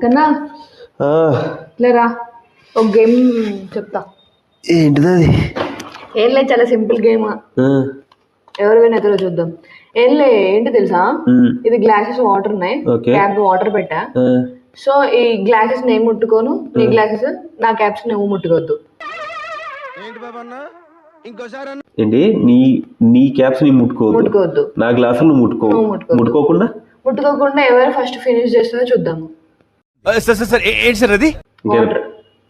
కన్నా లేరా ఒక గేమ్ చెప్తా. ఏంటిది అది? ఏం లేదు, చాలా సింపుల్ గేమ్. ఎవరు వినైతే చూద్దాం. ఏంటి తెలుసా, ఇది గ్లాసెస్ వాటర్ ఉన్నాయి, క్యాప్ వాటర్ పెట్టా. సో ఈ గ్లాసెస్ నేను ముట్టుకోను, నీ గ్లాసెస్ నా క్యాప్స్ నువ్వు ముట్టుకోవద్దు. ఏంటి? నీ క్యాప్స్ నీ ముట్టుకోవద్దు, నా గ్లాసులు నువ్వు ముట్టుకోకుండా ఎవరు ఫస్ట్ ఫినిష్ చేస్తుందో చూద్దాము.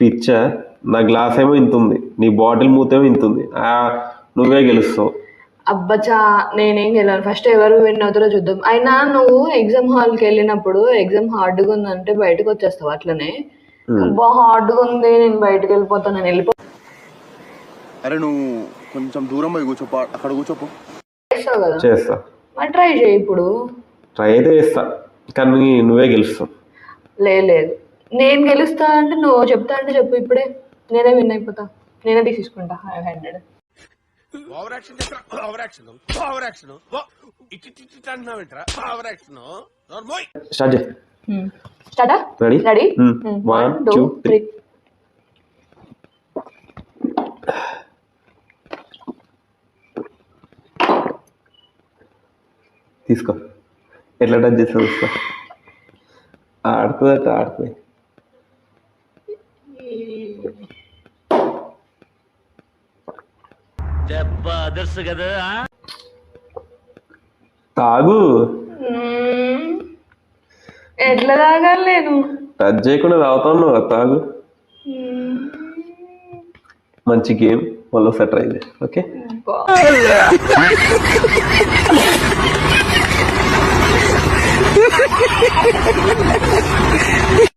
పిచ్చ, నా గ్లాస్ ఏమో ఇంత ఉంది, నీ బాటిల్ మూతేమో ఇంత ఉంది, నువ్వే గెలుస్తావు. అబ్బచ్చా, నేనేం గెలవను. ఫస్ట్ ఎవరు విన్ అవుతారో చూద్దాం. అయినా నువ్వు ఎగ్జామ్ హాల్కి వెళ్ళినప్పుడు ఎగ్జామ్ హార్డ్గా ఉందంటే బయటకు వచ్చేస్తావు. అట్లనే హార్డ్గా ఉంది, నేను బయటకు వెళ్ళిపోతాను, నేను వెళ్ళిపో. అరే నువ్వు కొంచెం దూరం పోయి కూర్చోపో, అక్కడ కూర్చోపో. చేస్తావు కదా? చేస్తా. మరి ట్రై చేయి. ఇప్పుడు ట్రై అయితే చేస్తా, కానీ నువ్వే గెలుస్తావు. లేదు, నేను గెలుస్తా అంటే నువ్వు చెప్తా అంటే చెప్పు. ఇప్పుడే నేనే విన్ అయిపోతా, నేనే తీసుకుంటా 500. రెడీ? 1 2 3. తీసుకో. ఎట్లా టచ్ చేస్తా చూస్తా. ఆడుతుంది. తాగు. ఎట్లా తాగాలి నేను? టచ్ చేయకుండా తాగుతాను కదా, తాగు. మంచి గేమ్, మళ్ళీ ఒకసారి ట్రై చేయి. ఓకే.